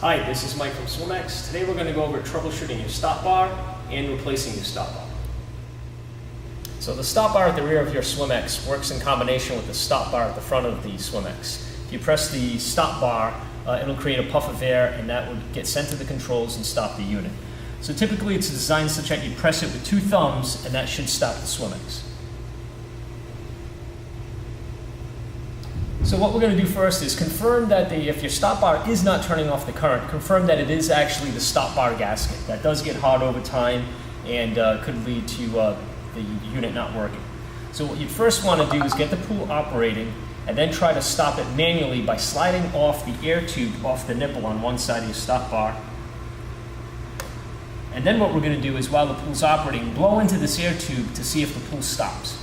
Hi, this is Mike from SwimEx. Today we're going to go over troubleshooting your stop bar and replacing your stop bar. So the stop bar at the rear of your SwimEx works in combination with the stop bar at the front of the SwimEx. If you press the stop bar, it'll create a puff of air, and that would get sent to the controls and stop the unit. So typically it's designed such that you press it with 2 thumbs, and that should stop the SwimEx. So what we're going to do first is confirm that if your stop bar is not turning off the current, confirm that it is actually the stop bar gasket. That does get hot over time and could lead to the unit not working. So what you'd first want to do is get the pool operating and then try to stop it manually by sliding off the air tube off the nipple on one side of your stop bar. And then what we're going to do is, while the pool's operating, blow into this air tube to see if the pool stops.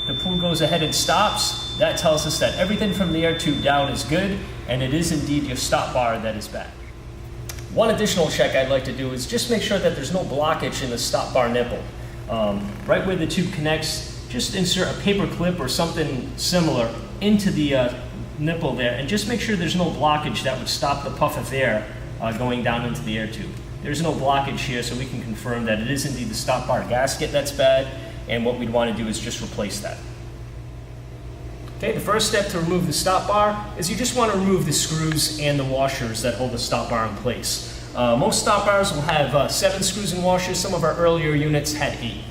The pool goes ahead and stops. That tells us that everything from the air tube down is good, and it is indeed your stop bar that is bad. One additional check I'd like to do is just make sure that there's no blockage in the stop bar nipple. Right where the tube connects, just insert a paper clip or something similar into the nipple there, and just make sure there's no blockage that would stop the puff of air going down into the air tube. There's no blockage here, so we can confirm that it is indeed the stop bar gasket that's bad, and what we'd want to do is just replace that. Okay, the first step to remove the stop bar is you just want to remove the screws and the washers that hold the stop bar in place. Most stop bars will have 7 screws and washers. Some of our earlier units had 8.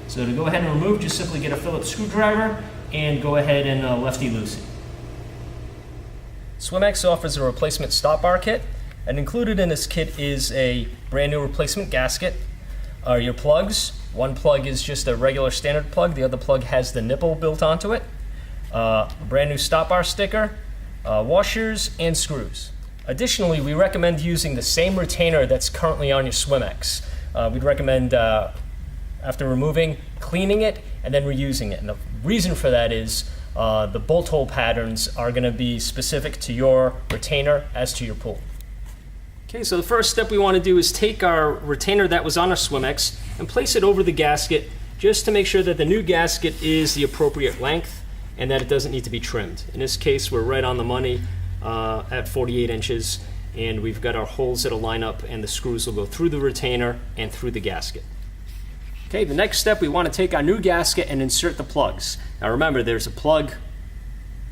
So to go ahead and remove, just simply get a Phillips screwdriver and go ahead and lefty-loosey. SwimEx offers a replacement stop bar kit, and included in this kit is a brand new replacement gasket, your plugs. One plug is just a regular standard plug, the other plug has the nipple built onto it, a brand new stop bar sticker, washers, and screws. Additionally, we recommend using the same retainer that's currently on your SwimEx. We'd recommend, after removing, cleaning it and then reusing it. And the reason for that is the bolt hole patterns are going to be specific to your retainer as to your pool. Okay, so the first step we want to do is take our retainer that was on our SwimEx and place it over the gasket, just to make sure that the new gasket is the appropriate length and that it doesn't need to be trimmed. In this case, we're right on the money at 48 inches, and we've got our holes that'll line up, and the screws will go through the retainer and through the gasket. Okay, the next step, we want to take our new gasket and insert the plugs. Now remember, there's a plug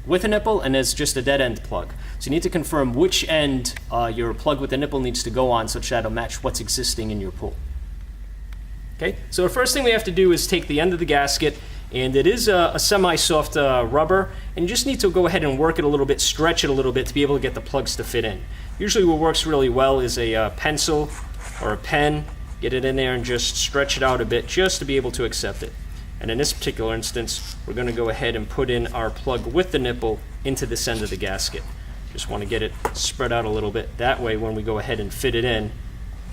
with a nipple and there's just a dead end plug. So you need to confirm which end your plug with the nipple needs to go on, such that it'll match what's existing in your pool. Okay, so the first thing we have to do is take the end of the gasket, and it is a semi-soft rubber, and you just need to go ahead and work it a little bit, stretch it a little bit to be able to get the plugs to fit in. Usually what works really well is a pencil or a pen. Get it in there and just stretch it out a bit just to be able to accept it. And in this particular instance, we're going to go ahead and put in our plug with the nipple into this end of the gasket. Just want to get it spread out a little bit. That way, when we go ahead and fit it in,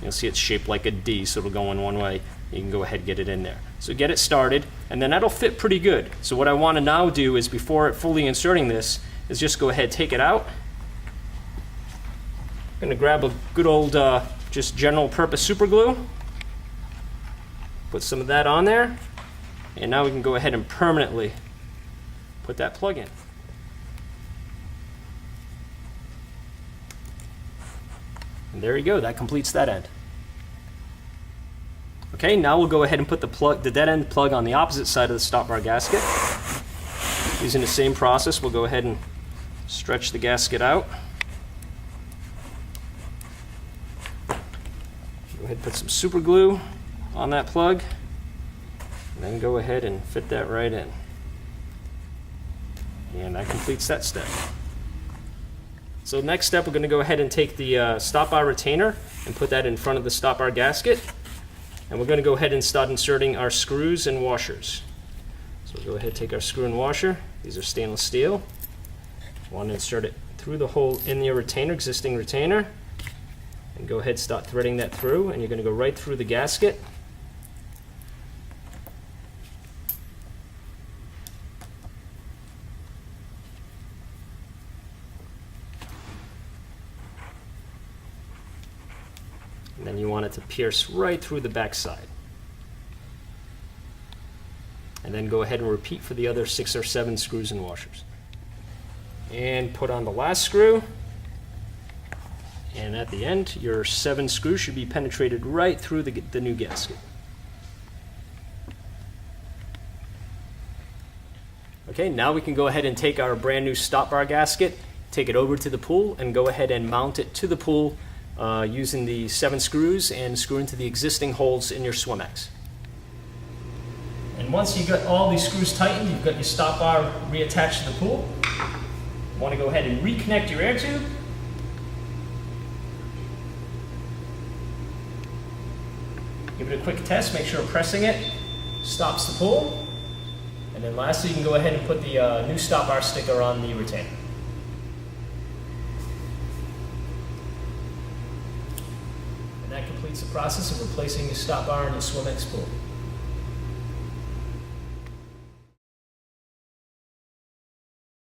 you'll see it's shaped like a D, so it'll go in one way. You can go ahead and get it in there. So get it started, and then that'll fit pretty good. So what I want to now do is, before fully inserting this, is just go ahead, take it out. I'm going to grab a good old just general purpose super glue. Put some of that on there. And now we can go ahead and permanently put that plug in. And there you go, that completes that end. Okay, now we'll go ahead and put the dead end plug on the opposite side of the stop bar gasket. Using the same process, we'll go ahead and stretch the gasket out. Go ahead and put some super glue on that plug. And then go ahead and fit that right in. And that completes that step. So next step, we're going to go ahead and take the stop bar retainer and put that in front of the stop bar gasket. And we're going to go ahead and start inserting our screws and washers. So we'll go ahead and take our screw and washer. These are stainless steel. We want to insert it through the hole in your retainer, existing retainer. And go ahead and start threading that through, and you're going to go right through the gasket. And then you want it to pierce right through the back side. And then go ahead and repeat for the other 6 or 7 screws and washers. and put on the last screw. And at the end, your 7 screws should be penetrated right through the new gasket. Okay, now we can go ahead and take our brand new stop bar gasket, take it over to the pool, and go ahead and mount it to the pool using the 7 screws and screw into the existing holes in your SwimEx. And once you've got all these screws tightened, you've got your stop bar reattached to the pool, you want to go ahead and reconnect your air tube. Give it a quick test, make sure pressing it stops the pull. And then lastly, you can go ahead and put the new stop bar sticker on the retainer. And that completes the process of replacing your stop bar in your SwimEx pool.